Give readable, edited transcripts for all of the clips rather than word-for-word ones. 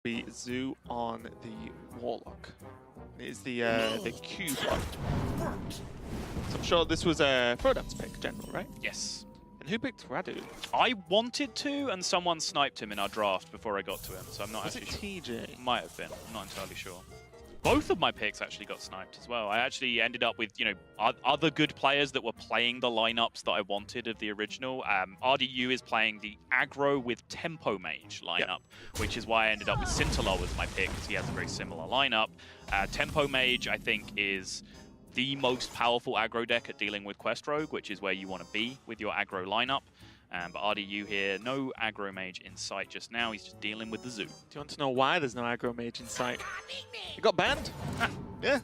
be Zoo on the Warlock. It is the Q block. So I'm sure this was a Frodam's pick, GeneraL, right? Yes. And who picked Radu? I wanted to, and someone sniped him in our draft before I got to him, so I'm not Was actually it sure. TJ? Might have been. I'm not entirely sure. Both of my picks actually got sniped as well. I actually ended up with, you know, other good players that were playing the lineups that I wanted of the original. RDU is playing the aggro with Tempo Mage lineup, which is why I ended up with Scintilla as my pick, because he has a very similar lineup. Tempo Mage, I think, is the most powerful aggro deck at dealing with Quest Rogue, which is where you want to be with your aggro lineup. But RDU here, no aggro mage in sight just now. He's just dealing with the Zoo. Do you want to know why there's no aggro mage in sight? It got banned. Yeah.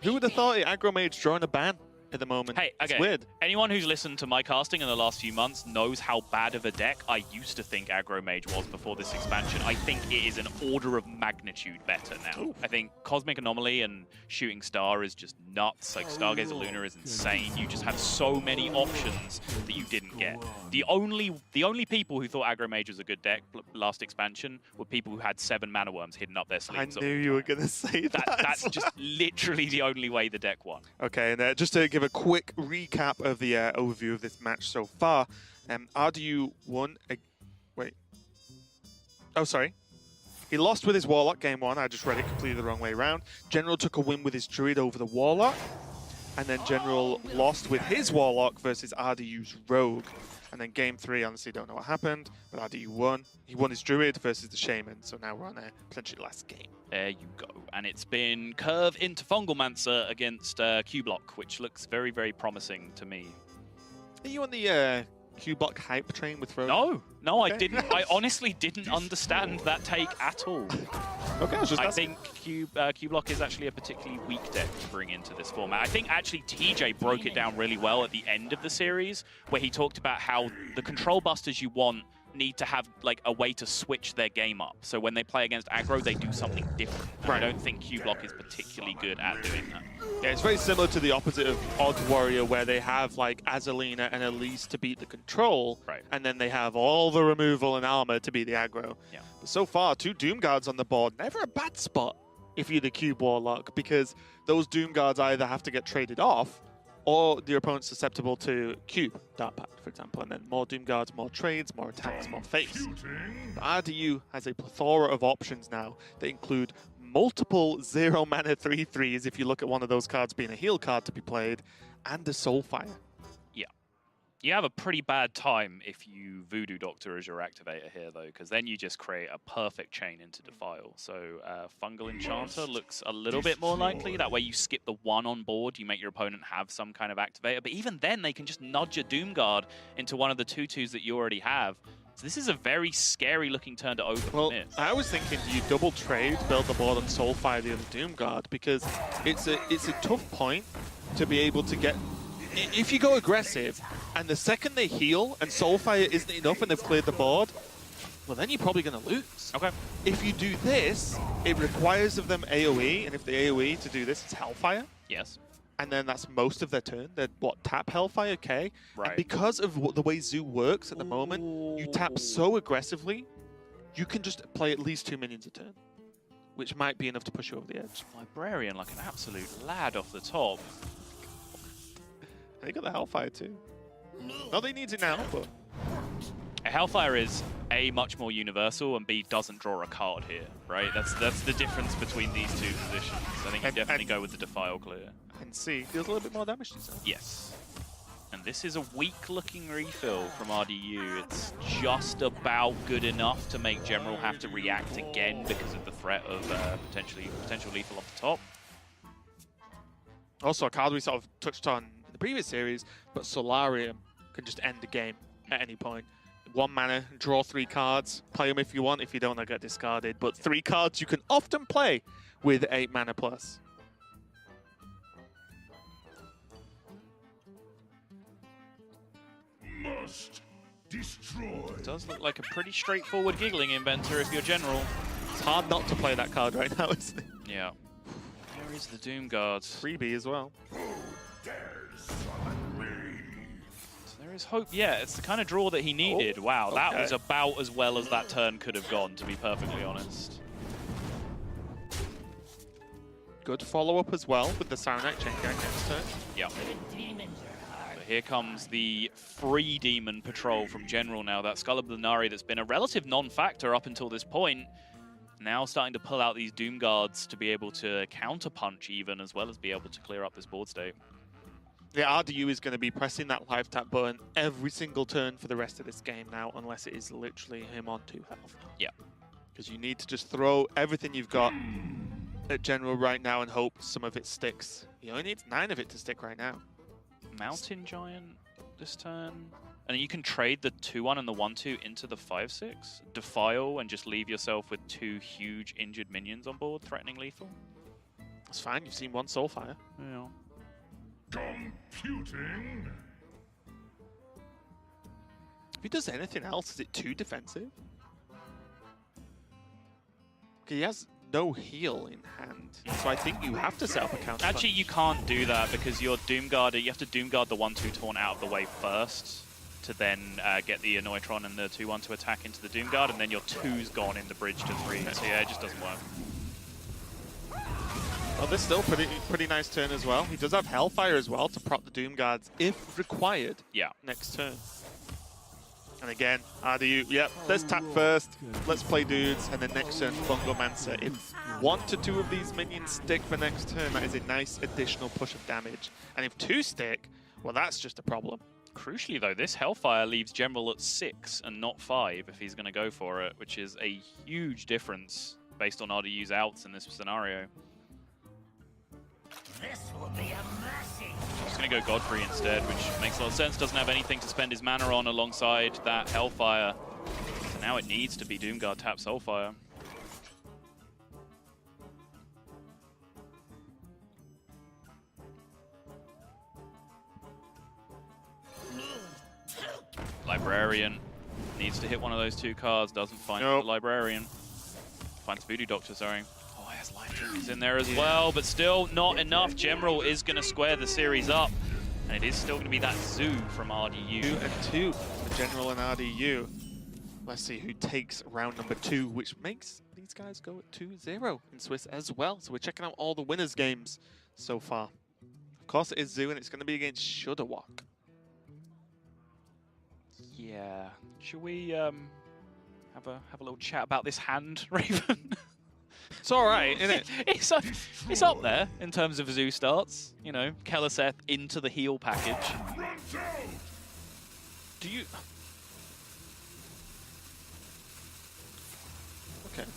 Who would have thought it? Aggro mage drawing a ban at the moment? Hey, okay. It's weird. Anyone who's listened to my casting in the last few months knows how bad of a deck I used to think aggro mage was before this expansion. I think it is an order of magnitude better now. Ooh. I think Cosmic Anomaly and Shooting Star is just nuts. Like Stargazer Luna is insane. You just have so many options that you didn't get. The only people who thought aggro mage was a good deck last expansion were people who had 7 mana worms hidden up their sleeves. I knew you were going to say that. That's just literally the only way the deck won. Okay, and just to give a quick recap of the overview of this match so far, RDU won. Wait. Oh, sorry. He lost with his Warlock game 1. I just read it completely the wrong way around. GeneraL took a win with his Druid over the Warlock. And then GeneraL lost with his Warlock versus RDU's Rogue. And then game 3, honestly don't know what happened, but RDU won. He won his Druid versus the Shaman, so now we're on a potentially last game. There you go. And it's been Curve into Fungalmancer against Q-Block, which looks very, very promising to me. Are you on the Q-Block hype train with Rogue? No, I didn't. I honestly didn't understand that take at all. Okay, I think Q-Block is actually a particularly weak deck to bring into this format. I think actually TJ broke it down really well at the end of the series, where he talked about how the control busters you want need to have like a way to switch their game up. So when they play against aggro, they do something different. Right. I don't think Q-Block is particularly good at doing that. Yeah, it's very similar to the opposite of Odd Warrior, where they have like Azalina and Elise to beat the control, and then they have all the removal and armor to beat the aggro. Yeah. But so far, 2 Doom Guards on the board, never a bad spot if you're the Cube Warlock, because those Doom Guards either have to get traded off, or your opponent's susceptible to Cube Dark Pact, for example, and then more Doom Guards, more trades, more attacks, more face. But RDU has a plethora of options now that include multiple 0 mana 3/3s if you look at one of those cards being a heal card to be played, and a Soulfire. Yeah. You have a pretty bad time if you Voodoo Doctor as your activator here, though, because then you just create a perfect chain into Defile. So Fungal Enchanter looks a little bit more likely. That way you skip the 1 on board, you make your opponent have some kind of activator. But even then, they can just nudge a Doom Guard into one of the 2/2s that you already have. So this is a very scary looking turn to over. Well, I was thinking you double trade, build the board, and Soulfire the other Doom Guard, because it's a tough point to be able to get. If you go aggressive, and the second they heal and Soulfire isn't enough and they've cleared the board, well then you're probably going to lose. Okay. If you do this, it requires of them AoE, and if the AoE to do this is Hellfire. Yes. And then that's most of their turn. They're, tap Hellfire, okay? Right. And because of the way Zoo works at the moment, you tap so aggressively, you can just play at least 2 minions a turn, which might be enough to push you over the edge. Librarian like an absolute lad off the top. They got the Hellfire too. Not that he needs it now, but... A Hellfire is A, much more universal, and B, doesn't draw a card here, right? That's the difference between these 2 positions. I think you definitely go with the Defile clear. And C deals a little bit more damage to yourself. Yes. And this is a weak-looking refill from RDU. It's just about good enough to make GeneraL have to react again because of the threat of potential lethal off the top. Also, a card we sort of touched on in the previous series, but Solarium can just end the game at any point. 1 mana, draw 3 cards, play them if you want. If you don't, they get discarded. But 3 cards you can often play with 8 mana plus. Must destroy. It does look like a pretty straightforward Giggling Inventor if you're GeneraL. It's hard not to play that card right now, isn't it? Yeah. There is the Doom Guard. Freebie as well. There is hope. Yeah, it's the kind of draw that he needed. Wow, that was about as well as that turn could have gone, to be perfectly honest. Good follow-up as well with the Saronite Chain Gang next turn. Yeah. But here comes the free Demon Patrol from GeneraL now. That Skull of Lunari that's been a relative non-factor up until this point. Now starting to pull out these Doom Guards to be able to counter-punch even, as well as be able to clear up this board state. Yeah, RDU is going to be pressing that live tap button every single turn for the rest of this game now, unless it is literally him on 2 health. Yeah. Because you need to just throw everything you've got at GeneraL right now and hope some of it sticks. He only needs 9 of it to stick right now. Mountain Giant this turn. And you can trade the 2-1 and the 1-2 into the 5-6. Defile and just leave yourself with 2 huge injured minions on board, threatening lethal. That's fine, you've seen 1 Soulfire. Yeah. Computing. If he does anything else, is it too defensive? Okay, he has no heal in hand, so I think you have to set up a counter. Actually, you can't do that because your Doomguard, you have to Doomguard the 1-2 taunt out of the way first to then get the Anoitron and the 2-1 to attack into the Doomguard, and then your 2's gone in the bridge to 3. So yeah, it just doesn't work. Well, this is still pretty nice turn as well. He does have Hellfire as well to prop the Doom Guards if required. Yeah. Next turn. And again, RDU, yep, let's tap first, let's play dudes, and then next turn, Fungomancer. If 1 to 2 of these minions stick for next turn, that is a nice additional push of damage. And if 2 stick, well, that's just a problem. Crucially, though, this Hellfire leaves GeneraL at 6 and not 5 if he's going to go for it, which is a huge difference based on RDU's outs in this scenario. This will be a massive. He's going to go Godfrey instead, which makes a lot of sense. Doesn't have anything to spend his mana on alongside that Hellfire. So now it needs to be Doomguard tap Soulfire. Librarian needs to hit one of those 2 cards. Doesn't find the Librarian. Finds Voodoo Doctor, sorry. Oh, he has Life Drink is in there as well, but still not enough. GeneraL is going to square the series up, and it is still going to be that Zoo from RDU. 2 and 2 for GeneraL and RDU. Let's see who takes round number 2, which makes these guys go at 2-0 in Swiss as well. So we're checking out all the winners' games so far. Of course, it is Zoo, and it's going to be against Shudderwock. Yeah. Should we have a little chat about this hand, Raven? It's all right, isn't it? It's up there in terms of Zoo starts. You know, Keleseth into the heal package. Do you? Okay.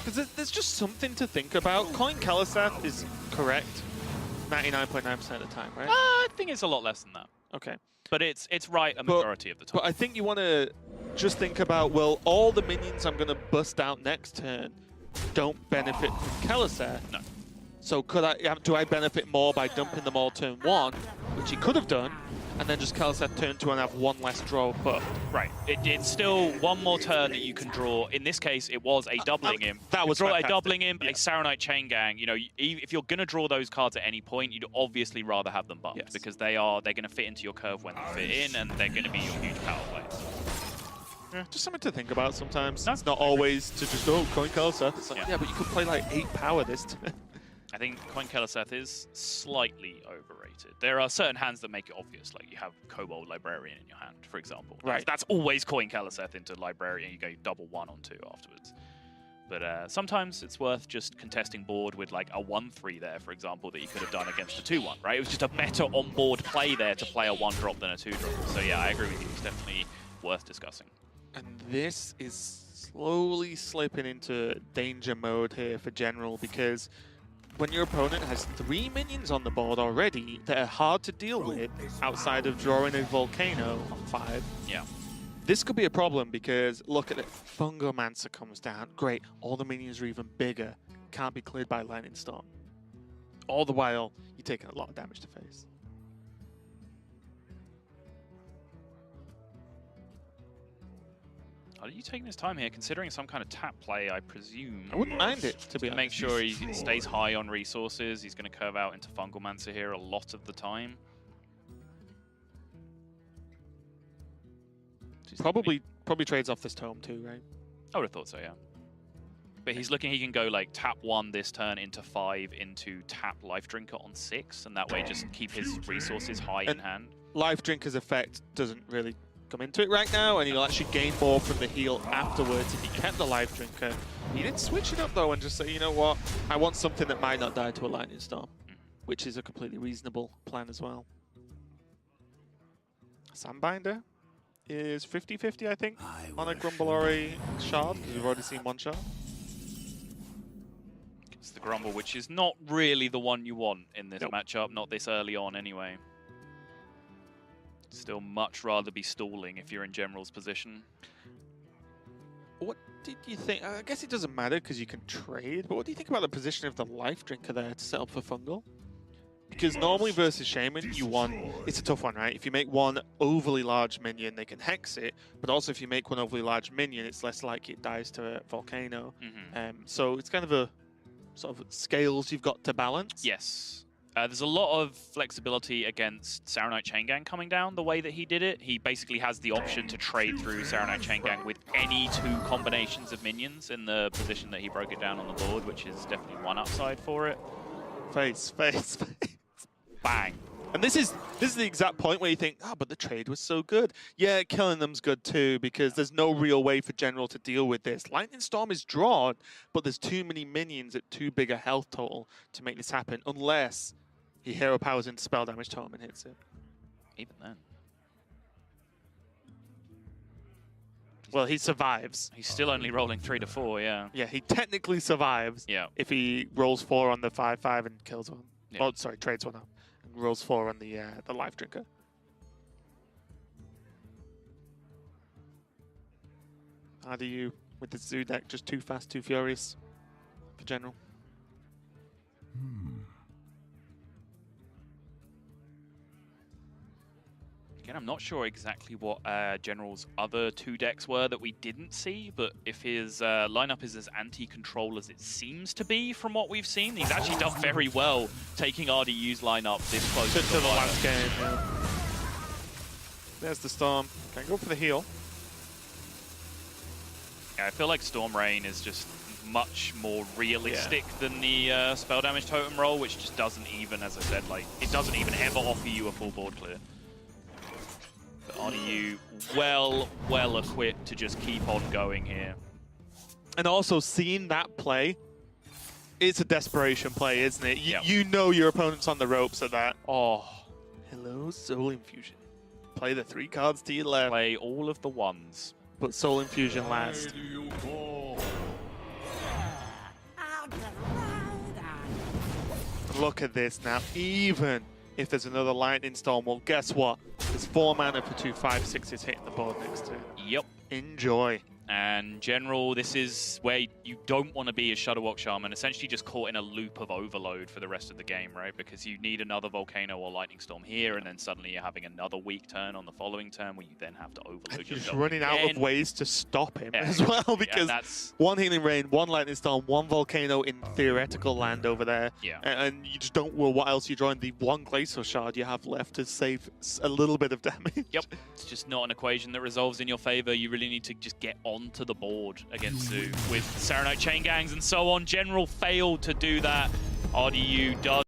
Because there's just something to think about. Calling Keleseth is correct 99.9% of the time, right? I think it's a lot less than that. Okay. But it's right a majority of the time. But I think you want to just think about, well, all the minions I'm going to bust out next turn don't benefit from Keleseth. No. So do I benefit more by dumping them all turn 1, which he could have done, and then just Keleseth turn 2 and have 1 less draw buff? Right. It's still 1 more turn that you can draw. In this case, it was a doubling imp. That was draw fantastic. a doubling imp, Yeah. a Saronite Chain Gang. You know, if you're going to draw those cards at any point, you'd obviously rather have them buffed because they're going to fit into your curve when they fit in, and they're going to be your huge power plays. Yeah, just something to think about sometimes. No, it's not always to just, coin Keleseth. It's like, yeah, but you could play like 8 power this turn. I think Coin Keleseth is slightly overrated. There are certain hands that make it obvious, like you have Kobold Librarian in your hand, for example. Right. That's always Coin Keleseth into Librarian. You go double 1 on 2 afterwards. But sometimes it's worth just contesting board with like a 1-3 there, for example, that you could have done against a 2-1, right? It was just a better on-board play there to play a 1-drop than a 2-drop. So yeah, I agree with you. It's definitely worth discussing. And this is slowly slipping into danger mode here for GeneraL, because when your opponent has 3 minions on the board already that are hard to deal with outside of drawing a Volcano on 5, Yeah. this could be a problem because look at it. Fungomancer comes down. Great. All the minions are even bigger. Can't be cleared by Lightning Storm. All the while, you're taking a lot of damage to face. Are you taking this time here, considering some kind of tap play, I presume? I wouldn't mind it, to be honest. Make sure he stays high on resources. He's going to curve out into Fungomancer here a lot of the time. Probably trades off this tome too, right? I would have thought so, yeah. But he's looking, he can go like tap 1 this turn into 5 into tap Life Drinker on 6, and that way just keep his resources high in hand. Life Drinker's effect doesn't really come into it right now, and he'll actually gain more from the heal afterwards if he kept the Life Drinker. He did switch it up though and just say, you know what, I want something that might not die to a Lightning Storm, which is a completely reasonable plan as well. Sandbinder is 50-50, I think, on a Grumbleori shard, because we've already seen 1 shard. It's the Grumble, which is not really the one you want in this matchup, not this early on anyway. Still much rather be stalling if you're in GeneraL's position. What did you think? I guess it doesn't matter because you can trade, but what do you think about the position of the Life Drinker there to set up for Fungal? Because normally versus Shaman, you want, it's a tough one, right? If you make 1 overly large minion, they can hex it, but also if you make 1 overly large minion, it's less likely it dies to a volcano. So it's kind of a sort of scales you've got to balance. Yes. There's a lot of flexibility against Saronite Chain Gang coming down the way that he did it. He basically has the option to trade through Saronite Chain Gang with any 2 combinations of minions in the position that he broke it down on the board, which is definitely one upside for it. Face. Bang. And this is the exact point where you think, oh, but the trade was so good. Yeah, killing them's good too, because there's no real way for GeneraL to deal with this. Lightning Storm is drawn, but there's too many minions at too big a health total to make this happen, unless he hero powers into spell damage totem and hits it. Even then. Well, he survives. He's still only rolling 3 to 4, yeah. Yeah, he technically survives if he rolls 4 on the 5/5 and kills 1. Yeah. Oh, sorry, trades 1 up. Rolls 4 on the Life Drinker. How do you, with the Zoo deck, just too fast, too furious for GeneraL? Again, I'm not sure exactly what GeneraL's other 2 decks were that we didn't see, but if his lineup is as anti-control as it seems to be from what we've seen, he's actually done very well taking RDU's lineup this close to the last game. Yeah. There's the Storm. Can go for the heal. Yeah, I feel like Storm Rain is just much more realistic than the spell damage totem roll, which just doesn't even, as I said, like it doesn't even ever offer you a full board clear. But RDU well equipped to just keep on going here. And also seeing that play, it's a desperation play, isn't it? You know your opponent's on the ropes at that. Oh, hello, Soul Infusion. Play the 3 cards to your left. Play all of the 1s. But Soul Infusion last. Look at this now. Even if there's another Lightning Storm, well, guess what? There's 4 mana for 2 5/6s hitting the board next to it. Yep. Enjoy. And GeneraL, this is where you don't want to be a Shutterwalk Shaman, essentially just caught in a loop of overload for the rest of the game, right? Because you need another Volcano or Lightning Storm here, and then suddenly you're having another weak turn on the following turn where you then have to overload You're yourself. just running out of ways to stop him as Yeah, well, because that's 1 Healing Rain, 1 Lightning Storm, 1 Volcano in theoretical land over there. Yeah. And you just don't, well, what else you drawing? The 1 Glacial Shard you have left to save a little bit of damage. Yep. It's just not an equation that resolves in your favor. You really need to just get onto the board against Zoo with Saronite Chain Gangs and so on. GeneraL failed to do that. RDU does